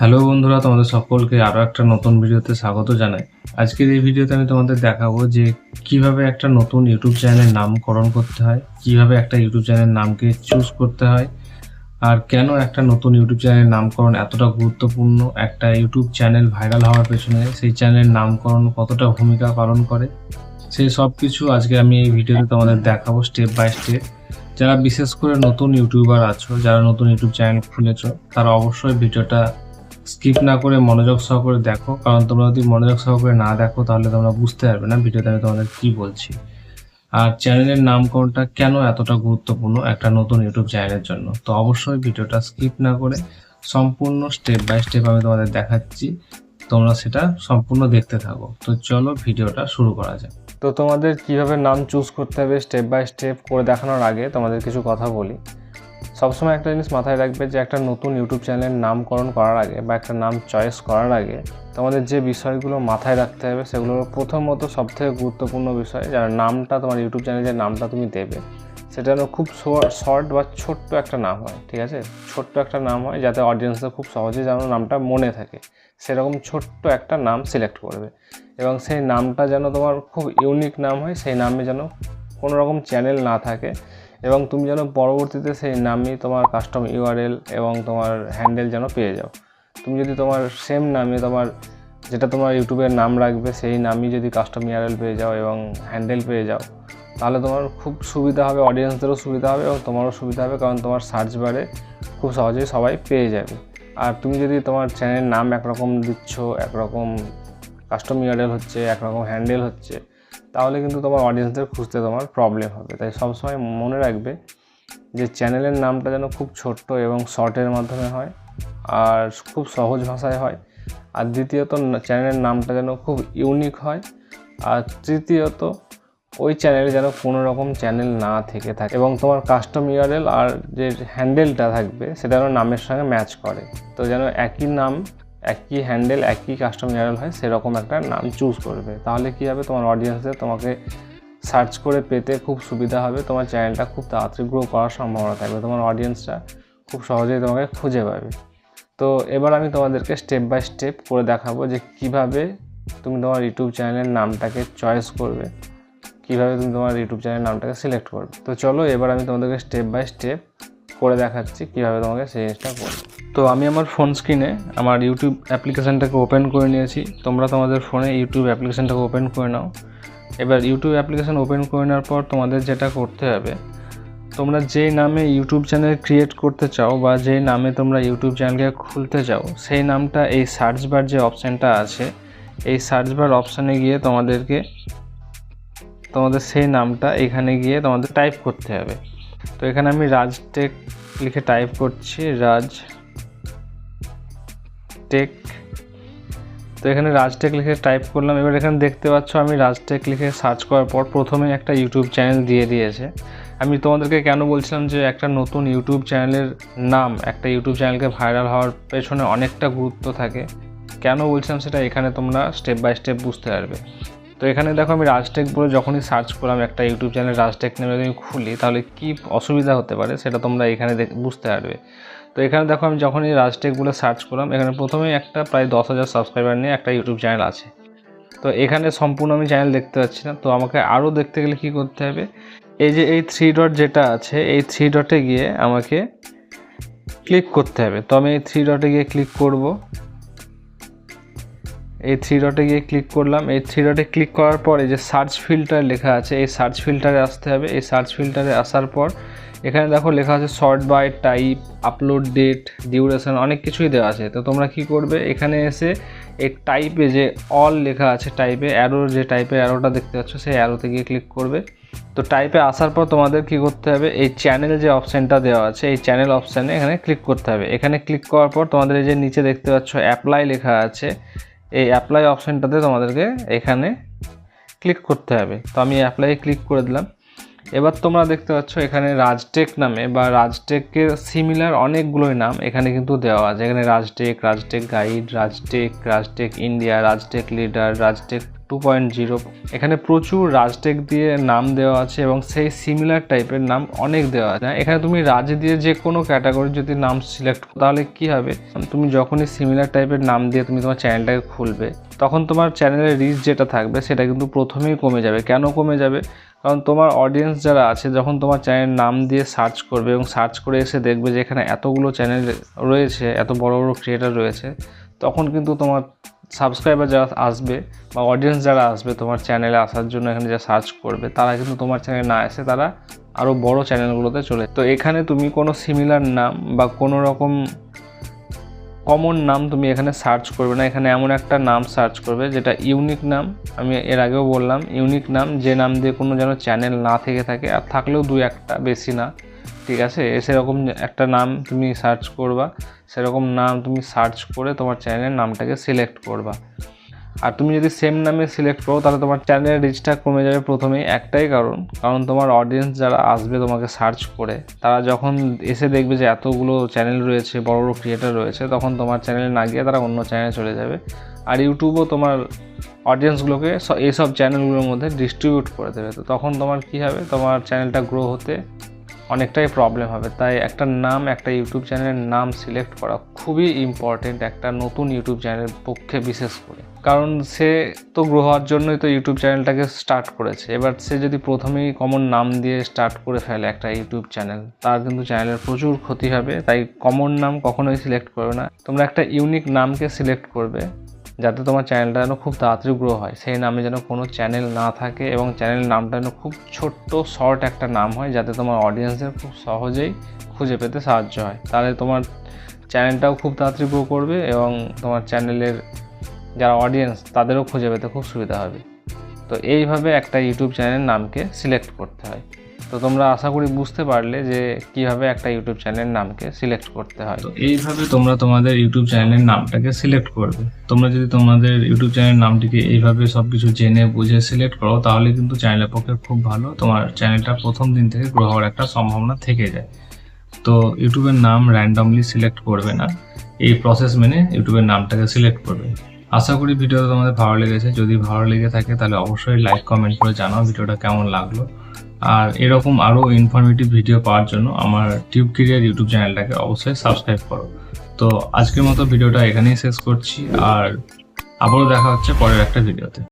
Hello বন্ধুরা, তোমাদের সকলকে আরও একটা নতুন ভিডিওতে স্বাগত জানাই। আজকের এই ভিডিওতে আমি তোমাদের দেখাবো যে কিভাবে একটা নতুন ইউটিউব চ্যানেলের নামকরণ করতে হয়, কিভাবে একটা ইউটিউব চ্যানেলের নামকে চুজ করতে হয়, আর কেন একটা নতুন ইউটিউব চ্যানেলের নামকরণ এতটা গুরুত্বপূর্ণ। একটা ইউটিউব চ্যানেল ভাইরাল হওয়ার পেছনে সেই চ্যানেলের নামকরণ কতটা ভূমিকা পালন করে, সেই সব কিছু আজকে আমি এই ভিডিওতে তোমাদের দেখাবো স্টেপ বাই স্টেপ। যারা বিশেষ করে নতুন ইউটিউবার আছো, যারা নতুন ইউটিউব চ্যানেল খুলেছো, তারা অবশ্যই ভিডিওটা স্কিপ না করে মনোযোগ সহকারে দেখো, কারণ তোমরা যদি মনোযোগ সহকারে না দেখো তাহলে তোমরা বুঝতে পারবে না ভিডিওতে আমি তোমাদের কি বলছি। আর চ্যানেলের নামকরণটা কেন এতটা গুরুত্বপূর্ণ একটা নতুন ইউটিউব চ্যানেলের জন্য, তো অবশ্যই ভিডিওটা স্কিপ না করে সম্পূর্ণ স্টেপ বাই স্টেপ আমি তোমাদের দেখাচ্ছি, তোমরা সেটা সম্পূর্ণ দেখতে থাকো। তো চলো ভিডিওটা শুরু করা যাক। তো তোমাদের কিভাবে নাম চুজ করতে হবে স্টেপ বাই স্টেপ করে দেখানোর আগে তোমাদের কিছু কথা বলি। সবসময় একটা জিনিস মাথায় রাখবে যে একটা নতুন ইউটিউব চ্যানেলের নামকরণ করার আগে বা একটা নাম চয়েস করার আগে তোমাদের যে বিষয়গুলো মাথায় রাখতে হবে সেগুলো প্রথমত সবথেকে গুরুত্বপূর্ণ বিষয়, যারা নামটা তোমার ইউটিউব চ্যানেলে যে নামটা তুমি দেবে সেটা যেন খুব শর্ট বা ছোট্ট একটা নাম হয়, ঠিক আছে? ছোট্ট একটা নাম হয় যাতে অডিয়েন্সরা খুব সহজেই যেন নামটা মনে থাকে, সেরকম ছোট্ট একটা নাম সিলেক্ট করবে। এবং সেই নামটা যেন তোমার খুব ইউনিক নাম হয়, সেই নামে যেন কোনো রকম চ্যানেল না থাকে, এবং তুমি যেন পরবর্তীতে সেই নামই তোমার কাস্টম ইউআরএল এবং তোমার হ্যান্ডেল যেন পেয়ে যাও। তুমি যদি তোমার সেম নামে তোমার যেটা তোমার ইউটিউবের নাম রাখবে সেই নামই যদি কাস্টম ইউআরএল পেয়ে যাও এবং হ্যান্ডেল পেয়ে যাও, তাহলে তোমার খুব সুবিধা হবে, অডিয়েন্সদেরও সুবিধা হবে এবং তোমারও সুবিধা হবে, কারণ তোমার সার্চ বারে খুব সহজেই সবাই পেয়ে যাবে। আর তুমি যদি তোমার চ্যানেলের নাম একরকম দিচ্ছ, একরকম কাস্টম ইউআরএল হচ্ছে, একরকম হ্যান্ডেল হচ্ছে, তাহলে কিন্তু তোমার অডিয়েন্সদের খুঁজতে তোমার প্রবলেম হবে। তাই সবসময় মনে রাখবে যে চ্যানেলের নামটা যেন খুব ছোট্ট এবং শর্টের মাধ্যমে হয় আর খুব সহজ ভাষায় হয়। আর দ্বিতীয়ত চ্যানেলের নামটা যেন খুব ইউনিক হয়। আর তৃতীয়ত ওই চ্যানেলে যেন কোনো রকম চ্যানেল না থেকে থাকে এবং তোমার কাস্টম ইউআরএল আর যে হ্যান্ডেলটা থাকবে সেটা যেন নামের সঙ্গে ম্যাচ করে। তো যেন একই নাম, একই হ্যান্ডেল, একই কাস্টম ইউআরএল হয়, সেরকম একটা নাম চুজ করবে। তাহলে কী হবে, তোমার অডিয়েন্সদের তোমাকে সার্চ করে পেতে খুব সুবিধা হবে, তোমার চ্যানেলটা খুব তাড়াতাড়ি গ্রো করার সম্ভাবনা থাকবে, তোমার অডিয়েন্সরা খুব সহজেই তোমাকে খুঁজে পাবে। তো এবার আমি তোমাদেরকে স্টেপ বাই স্টেপ করে দেখাবো যে কিভাবে তুমি তোমার ইউটিউব চ্যানেলের নামটাকে চয়েস করবে, কিভাবে তুমি তোমার ইউটিউব চ্যানেলের নামটাকে সিলেক্ট করবে। তো চলো এবার আমি তোমাদেরকে স্টেপ বাই স্টেপ করে দেখাচ্ছি কীভাবে তোমাকে সেই জিনিসটা করবে। তো আমি আমার ফোন স্ক্রিনে আমার ইউটিউব অ্যাপ্লিকেশানটাকে ওপেন করে নিয়েছি। তোমরা তোমাদের ফোনে ইউটিউব অ্যাপ্লিকেশানটাকে ওপেন করে নাও। এবার ইউটিউব অ্যাপ্লিকেশান ওপেন করে নেওয়ার পর তোমাদের যেটা করতে হবে, তোমরা যেই নামে ইউটিউব চ্যানেল ক্রিয়েট করতে চাও বা যেই নামে তোমরা ইউটিউব চ্যানেলকে খুলতে চাও সেই নামটা এই সার্চ বার যে অপশানটা আছে, এই সার্চ বার অপশানে গিয়ে তোমাদের সেই নামটা এখানে গিয়ে তোমাদের টাইপ করতে হবে। তো এখানে আমি রাজ টেক লিখে টাইপ করছি, রাজ টেক। তো এখানে রাজটেক লিখে টাইপ করলাম। এবার এখানে দেখতে পাচ্ছ আমি রাজটেক লিখে সার্চ করার পর প্রথমে একটা ইউটিউব চ্যানেল দিয়ে দিয়েছে। আমি তোমাদেরকে কেন বলছিলাম যে একটা নতুন ইউটিউব চ্যানেলের নাম একটা ইউটিউব চ্যানেলকে ভাইরাল হওয়ার পেছনে অনেকটা গুরুত্ব থাকে, কেন বলছিলাম সেটা এখানে তোমরা স্টেপ বাই স্টেপ বুঝতে পারবে। তো এখানে দেখো আমি রাজটেক বলে যখনই সার্চ করলাম একটা ইউটিউব চ্যানেল রাজটেক নেমে যদি খুলি তাহলে কী অসুবিধা হতে পারে সেটা তোমরা এখানে বুঝতে পারবে। তো এখানে দেখো আমি যখনই রাজটেক বলে সার্চ করলাম, এখানে প্রথমেই একটা প্রায় 10,000 সাবস্ক্রাইবার নিয়ে একটা ইউটিউব চ্যানেল আছে। তো এখানে সম্পূর্ণ আমি চ্যানেল দেখতে পাচ্ছি না, তো আমাকে আরও দেখতে গেলে কী করতে হবে, এই যে এই 3 ডট যেটা আছে এই 3 ডটে গিয়ে আমাকে ক্লিক করতে হবে। তো আমি এই 3 ডটে গিয়ে ক্লিক করব। এই 3 ডটে গিয়ে ক্লিক করলাম। এই 3 ডটে ক্লিক করার পর এই যে সার্চ ফিল্টার লেখা আছে এই সার্চ ফিল্টারে আসতে হবে। এই সার্চ ফিল্টারে আসার পর এখানে দেখো লেখা আছে short by, type, upload date, duration, অনেক কিছুই দেওয়া আছে। তো তোমরা কি করবে, এখানে এসে এই টাইপে যে অল লেখা আছে, টাইপে অ্যারোর যে টাইপের অ্যারোটা দেখতে পাচ্ছ সেই অ্যারোতে গিয়ে ক্লিক করবে। তো টাইপে আসার পর তোমাদের কি করতে হবে, এই চ্যানেল যে অপশানটা দেওয়া আছে এই চ্যানেল অপশানে এখানে ক্লিক করতে হবে। এখানে ক্লিক করার পর তোমাদের এই যে নিচে দেখতে পাচ্ছ অ্যাপ্লাই লেখা আছে, এই অ্যাপ্লাই অপশানটাতে তোমাদেরকে এখানে ক্লিক করতে হবে। তো আমি অ্যাপ্লাই ক্লিক করে দিলাম। এবার তোমরা দেখতে পাচ্ছ এখানে রাজটেক নামে বা রাজটেকের সিমিলার অনেকগুলোই নাম এখানে কিন্তু দেওয়া আছে। এখানে রাজটেক, রাজটেক গাইড, রাজটেক ইন্ডিয়া, রাজটেক লিডার, রাজটেক 2.0, এখানে প্রচুর রাজটেক দিয়ে নাম দেওয়া আছে এবং সেই সিমিলার টাইপের নাম অনেক দেওয়া আছে। এখানে তুমি রাজ দিয়ে যে কোনো ক্যাটাগরি যদি নাম সিলেক্ট করো তাহলে কি হবে, তুমি যখনই সিমিলার টাইপের নাম দিয়ে তুমি তোমার চ্যানেলটাকে খুলবে তখন তোমার চ্যানেলের রিচ যেটা থাকবে সেটা কিন্তু প্রথমেই কমে যাবে। কেন কমে যাবে? কারণ তোমার অডিয়েন্স যারা আছে যখন তোমার চ্যানেল নাম দিয়ে সার্চ করবে এবং সার্চ করে এসে দেখবে যে এখানে এতগুলো চ্যানেল রয়েছে, এত বড় বড় ক্রিয়েটার রয়েছে, তখন কিন্তু তোমার সাবস্ক্রাইবার যারা আসবে বা অডিয়েন্স যারা আসবে তোমার চ্যানেলে আসার জন্য এখানে যা সার্চ করবে তারা কিন্তু তোমার চ্যানেলে না এসে তারা আরও বড় চ্যানেলগুলোতে চলে। তো এখানে তুমি কোনো সিমিলার নাম বা কোনো রকম কমন নাম তুমি এখানে সার্চ করবে না। এখানে এমন একটা নাম সার্চ করবে যেটা ইউনিক নাম। আমি এর আগেও বললাম ইউনিক নাম, যে নাম দিয়ে কোনো যেন চ্যানেল না থেকে থাকে, আর থাকলেও 2-1টা, বেশি না, ঠিক আছে? সেরকম একটা নাম তুমি সার্চ করবা, সেরকম নাম তুমি সার্চ করে তোমার চ্যানেলের নামটাকে সিলেক্ট করবা। আর তুমি যদি সেম নামে সিলেক্ট করো তাহলে তোমার চ্যানেলের রিচটা কমে যাবে প্রথমেই। একটাই কারণ তোমার অডিয়েন্স যারা আসবে তোমাকে সার্চ করে তারা যখন এসে দেখবে যে এতগুলো চ্যানেল রয়েছে, বড় বড় ক্রিয়েটার রয়েছে, তখন তোমার চ্যানেলে না গিয়ে তারা অন্য চ্যানেলে চলে যাবে। আর ইউটিউবও তোমার অডিয়েন্সগুলোকে এইসব চ্যানেলগুলোর মধ্যে ডিস্ট্রিবিউট করে দেবে। তো তখন তোমার কী হবে, তোমার চ্যানেলটা গ্রো হতে অনেকটাই প্রবলেম হবে। তাই একটা নাম, একটা ইউটিউব চ্যানেলের নাম সিলেক্ট করা খুবই ইম্পর্টেন্ট একটা নতুন ইউটিউব চ্যানেলের পক্ষে, বিশেষ করে। কারণ সে তো গ্রো হওয়ার জন্যই তো ইউটিউব চ্যানেলটাকে স্টার্ট করেছে। এবার সে যদি প্রথমেই কমন নাম দিয়ে স্টার্ট করে ফেলে একটা ইউটিউব চ্যানেল, তার কিন্তু চ্যানেলের প্রচুর ক্ষতি হবে। তাই কমন নাম কখনোই সিলেক্ট করবে না, তোমরা একটা ইউনিক নামকে সিলেক্ট করবে যাতে তোমার চ্যানেলটা যেন খুব তাড়াতাড়ি গ্রো হয়। সেই নামে যেন কোনো চ্যানেল না থাকে এবং চ্যানেল নামটা যেন খুব ছোট্ট শর্ট একটা নাম হয়, যাতে তোমার অডিয়েন্সের খুব সহজেই খুঁজে পেতে সাহায্য হয়। তাহলে তোমার চ্যানেলটাও খুব তাড়াতাড়ি গ্রো করবে এবং তোমার চ্যানেলের যারা অডিয়েন্স তাদেরও খুঁজে পেতে খুব সুবিধা হবে। তো এইভাবে একটা ইউটিউব চ্যানেলের নামকে সিলেক্ট করতে হয়। তো তোমরা আশা করি বুঝতে পারলে যে কিভাবে একটা ইউটিউব চ্যানেলের নামকে সিলেক্ট করতে হয়। তো এইভাবে তোমরা তোমাদের ইউটিউব চ্যানেলের নামটাকে সিলেক্ট করবে। তোমরা যদি তোমাদের ইউটিউব চ্যানেলের নামটিকে এইভাবে সব কিছু জেনে বুঝে সিলেক্ট করো তাহলে কিন্তু চ্যানেলের পক্ষে খুব ভালো, তোমার চ্যানেলটা প্রথম দিন থেকে গ্রো হওয়ার একটা সম্ভাবনা থেকে যায়। তো ইউটিউবের নাম র্যান্ডমলি সিলেক্ট করবে না, এই প্রসেস মেনে ইউটিউবের নামটাকে সিলেক্ট করবে। আশা করি ভিডিওটা তোমাদের ভালো লেগেছে। যদি ভালো লেগে থাকে তাহলে অবশ্যই লাইক কমেন্ট করে জানাও ভিডিওটা কেমন লাগলো। আর এরকম আরও ইনফরমেটিভ ভিডিও পাওয়ার জন্য আমার টিউব ক্যারিয়ার ইউটিউব চ্যানেলটাকে অবশ্যই সাবস্ক্রাইব করো। তো আজকের মতো ভিডিওটা এখানেই শেষ করছি, আর আবারও দেখা হচ্ছে পরের একটা ভিডিওতে।